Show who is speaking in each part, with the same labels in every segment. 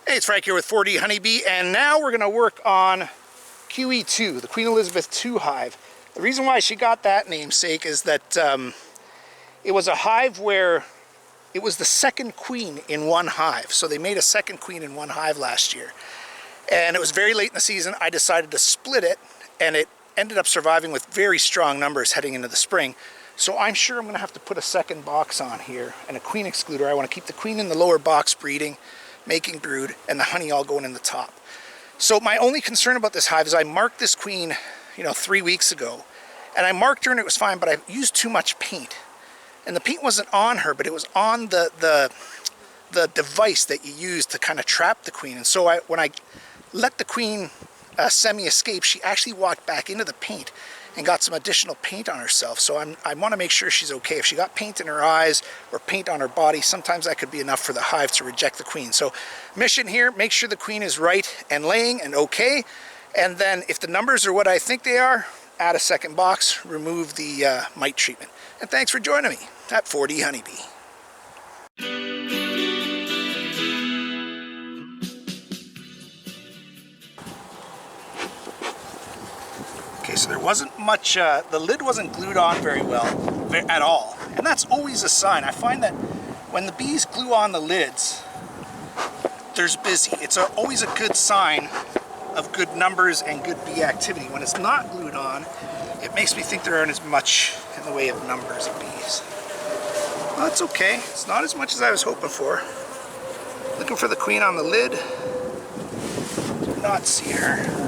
Speaker 1: Hey, it's Frank here with 4D Honeybee, and now we're going to work on QE2, the Queen Elizabeth II hive. The reason why she got that namesake is that it was a hive where it was the second queen in one hive. So they made a second queen in one hive last year. And it was very late in the season. I decided to split it, and it ended up surviving with very strong numbers heading into the spring. So I'm sure I'm going to have to put a second box on here and a queen excluder. I want to keep the queen in the lower box breeding, making brood, and the honey all going in the top. So my only concern about this hive is I marked this queen, 3 weeks ago, and I marked her and it was fine, but I used too much paint. And the paint wasn't on her, but it was on the device that you use to kind of trap the queen. And so when I let the queen semi-escape, she actually walked back into the paint and got some additional paint on herself. So I want to make sure she's okay. If she got paint in her eyes or paint on her body, sometimes that could be enough for the hive to reject the queen. So mission here, make sure the queen is right and laying and okay. And then if the numbers are what I think they are, add a second box, remove the mite treatment. And thanks for joining me at 4D Honeybee. Okay, so there wasn't much, the lid wasn't glued on very well at all. And that's always a sign. I find that when the bees glue on the lids, there's busy. It's always a good sign of good numbers and good bee activity. When it's not glued on, it makes me think there aren't as much in the way of numbers of bees. Well, that's okay. It's not as much as I was hoping for. Looking for the queen on the lid. Do not see her.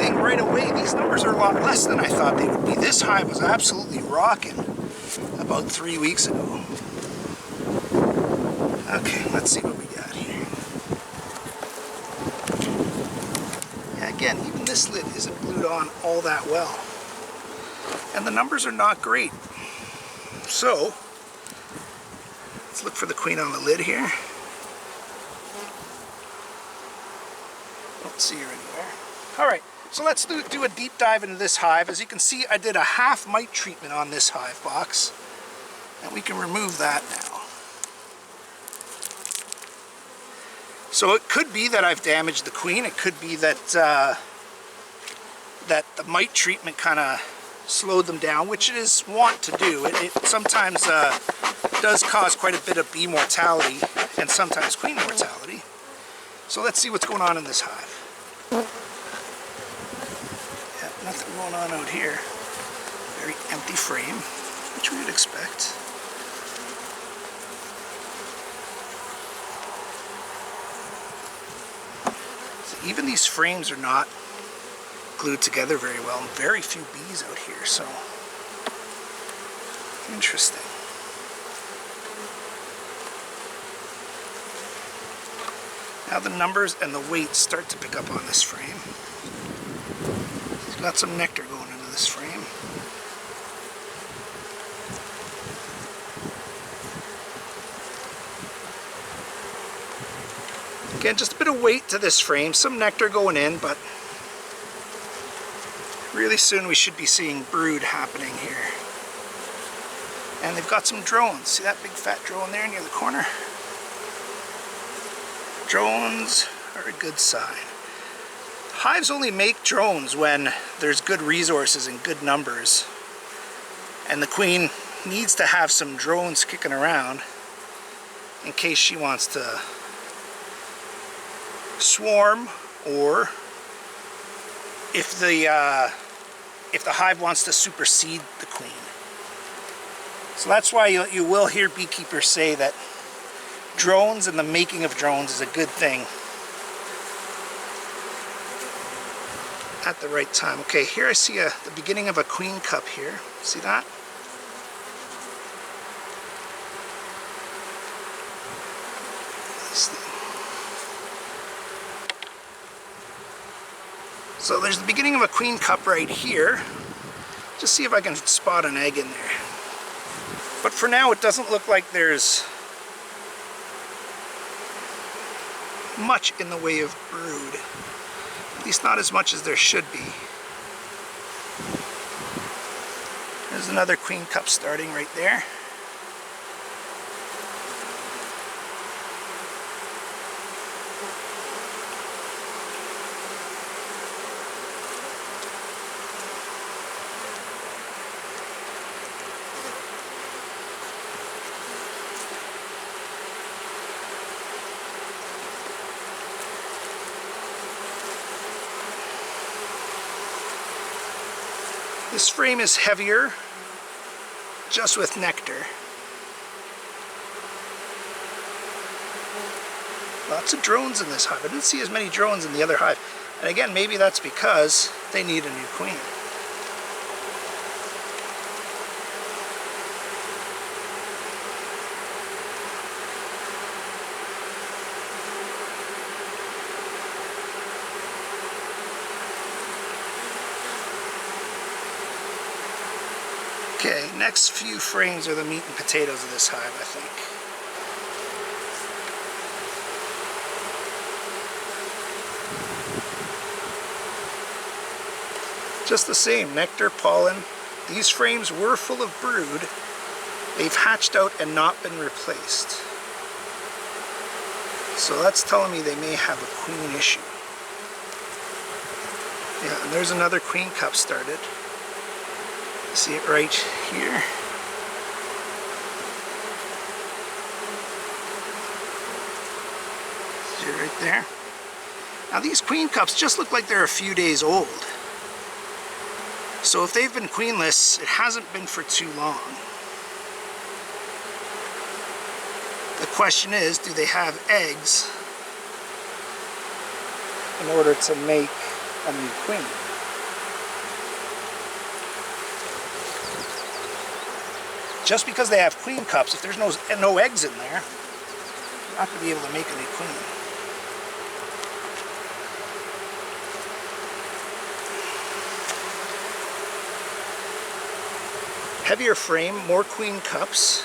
Speaker 1: Right away, these numbers are a lot less than I thought they would be. This hive was absolutely rocking about 3 weeks ago. Okay, let's see what we got here. Yeah, again, even this lid isn't glued on all that well. And the numbers are not great. So, let's look for the queen on the lid here. Don't see her anywhere. All right. So let's do a deep dive into this hive. As you can see, I did a half mite treatment on this hive box, and we can remove that now. So it could be that I've damaged the queen. It could be that that the mite treatment kind of slowed them down, which it is wont to do. It sometimes does cause quite a bit of bee mortality and sometimes queen mortality. So let's see what's going on in this hive. Nothing going on out here. Very empty frame, which we would expect. So even these frames are not glued together very well, and very few bees out here, so interesting. Now the numbers and the weight start to pick up on this frame. Got some nectar going into this frame. Again, just a bit of weight to this frame, some nectar going in, but really soon we should be seeing brood happening here. And they've got some drones. See that big fat drone there near the corner? Drones are a good sign. Hives only make drones when there's good resources and good numbers, and the queen needs to have some drones kicking around in case she wants to swarm, or if the hive wants to supersede the queen. So that's why you will hear beekeepers say that drones and the making of drones is a good thing at the right time. Okay, here I see the beginning of a queen cup here. See that? So there's the beginning of a queen cup right here. Just see if I can spot an egg in there. But for now, it doesn't look like there's much in the way of brood. At least not as much as there should be. There's another queen cup starting right there. This frame is heavier, just with nectar. Lots of drones in this hive. I didn't see as many drones in the other hive. And again, maybe that's because they need a new queen. Okay, next few frames are the meat and potatoes of this hive, I think. Just the same, nectar, pollen. These frames were full of brood. They've hatched out and not been replaced. So that's telling me they may have a queen issue. Yeah, and there's another queen cup started. See it right here. See it right there. Now these queen cups just look like they're a few days old. So if they've been queenless, it hasn't been for too long. The question is, do they have eggs in order to make a new queen? Just because they have queen cups, if there's no eggs in there, you're not going to be able to make a new queen. Heavier frame, more queen cups.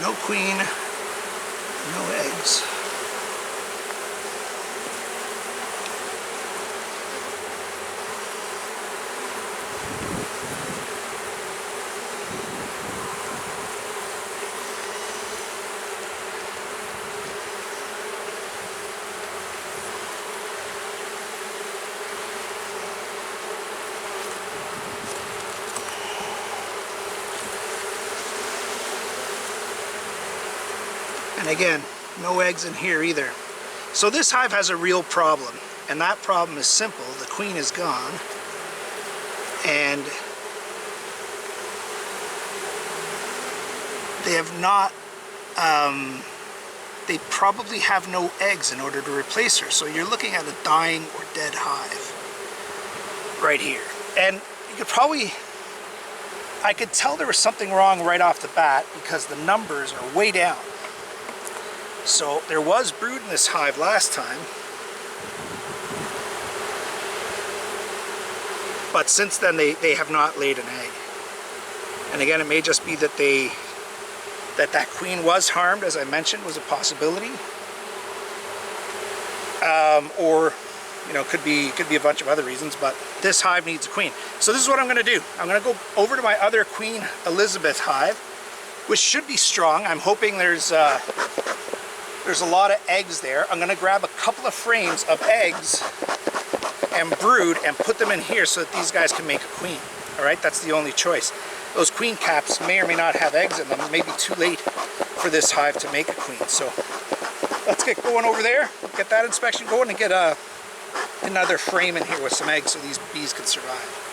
Speaker 1: No queen, no eggs. And again, no eggs in here either. So this hive has a real problem, and that problem is simple. The queen is gone, and they have not, they probably have no eggs in order to replace her. So you're looking at a dying or dead hive right here. And you could probably, I could tell there was something wrong right off the bat because the numbers are way down. So there was brood in this hive last time, but since then they have not laid an egg. And again, it may just be that that queen was harmed, as I mentioned, was a possibility, or you know, could be a bunch of other reasons. But this hive needs a queen. So this is what I'm going to do. I'm going to go over to my other Queen Elizabeth hive, which should be strong. I'm hoping there's a lot of eggs there. I'm going to grab a couple of frames of eggs and brood and put them in here so that these guys can make a queen. All right, that's the only choice. Those queen caps may or may not have eggs in them. It may be too late for this hive to make a queen. So let's get going over there, get that inspection going, and get another frame in here with some eggs so these bees can survive.